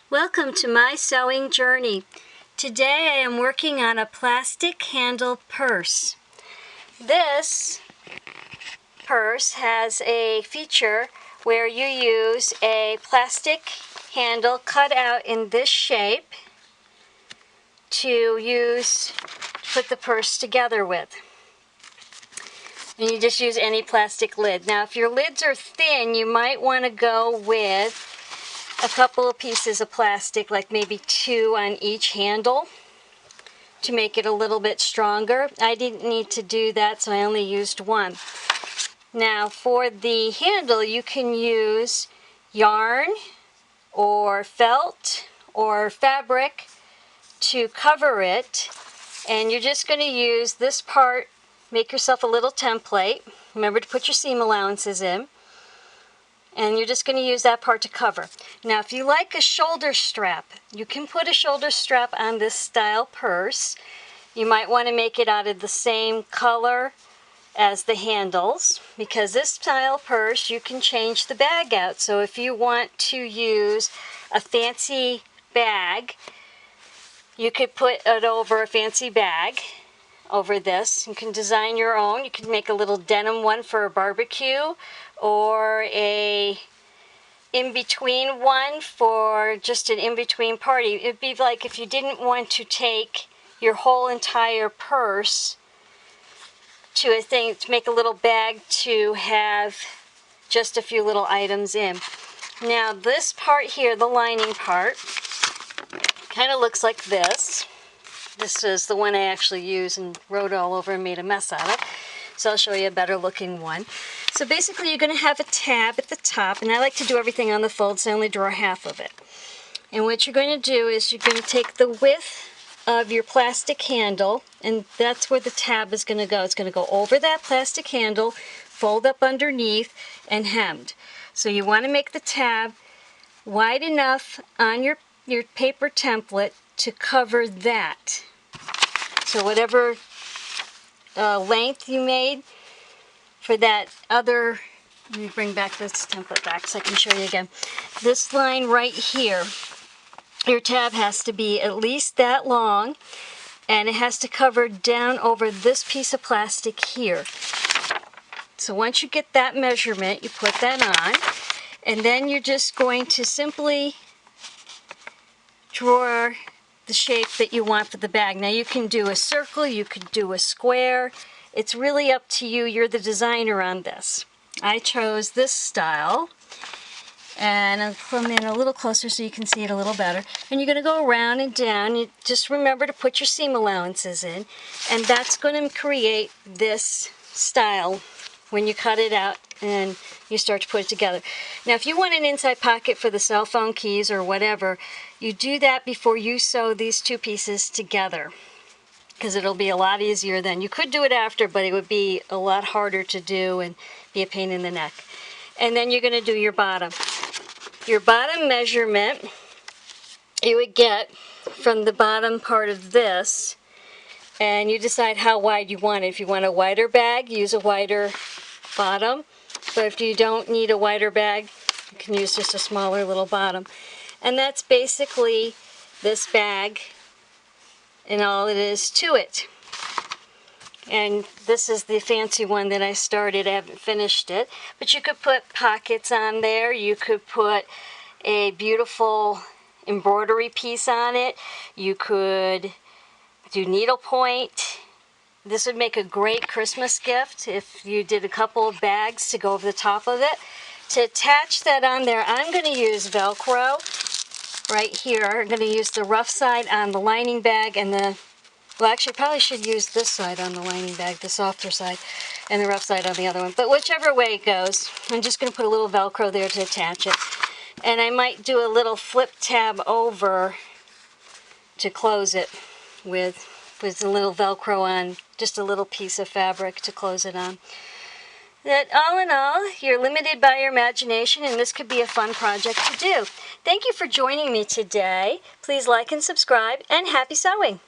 Welcome to my sewing journey. Today I am working on a plastic handle purse. This purse has a feature where you use a plastic handle cut out in this shape to put the purse together with. And you just use any plastic lid. Now if your lids are thin, you might want to go with a couple of pieces of plastic, like maybe 2 on each handle, to make it a little bit stronger. I didn't need to do that, so I only used 1. Now for the handle, you can use yarn or felt or fabric to cover it, and you're just going to use this part. Make yourself a little template. Remember to put your seam allowances in. And you're just going to use that part to cover. Now if you like a shoulder strap, you can put a shoulder strap on this style purse. You might want to make it out of the same color as the handles, because this style purse you can change the bag out. So if you want to use a fancy bag, you could put it over a fancy bag over this. You can design your own. You can make a little denim one for a barbecue, or a in-between one for just an in-between party. It'd be like if you didn't want to take your whole entire purse to a thing, to make a little bag to have just a few little items in. Now this part here, the lining part, kind of looks like this. This is the one I actually used and wrote all over and made a mess out of. So I'll show you a better looking one. So basically you're going to have a tab at the top, and I like to do everything on the fold, so I only draw half of it. And what you're going to do is you're going to take the width of your plastic handle, and that's where the tab is going to go. It's going to go over that plastic handle, fold up underneath, and hemmed. So you want to make the tab wide enough on your paper template to cover that. So whatever length you made for that other, let me bring back this template back so I can show you again. This line right here, your tab has to be at least that long, and it has to cover down over this piece of plastic here. So once you get that measurement, you put that on, and then you're just going to simply draw the shape that you want for the bag. Now you can do a circle, you could do a square. It's really up to you. You're the designer on this. I chose this style, and I'll come in a little closer so you can see it a little better. And you're going to go around and down. You just remember to put your seam allowances in, and that's going to create this style when you cut it out and you start to put it together. Now if you want an inside pocket for the cell phone keys or whatever, you do that before you sew these 2 pieces together, because it'll be a lot easier then. You could do it after, but it would be a lot harder to do and be a pain in the neck. And then you're going to do your bottom. Your bottom measurement you would get from the bottom part of this, and you decide how wide you want it. If you want a wider bag, use a wider bottom. But if you don't need a wider bag, you can use just a smaller little bottom. And that's basically this bag and all it is to it. And this is the fancy one that I started. I haven't finished it. But you could put pockets on there. You could put a beautiful embroidery piece on it. You could do needlepoint. This would make a great Christmas gift if you did a couple of bags to go over the top of it. To attach that on there, I'm going to use Velcro right here. I'm going to use the rough side on the lining bag, and well actually probably should use this side on the lining bag, the softer side, and the rough side on the other one. But whichever way it goes, I'm just going to put a little Velcro there to attach it. And I might do a little flip tab over to close it with a little Velcro on, just a little piece of fabric to close it on. That all in all, you're limited by your imagination, and this could be a fun project to do. Thank you for joining me today. Please like and subscribe, and happy sewing!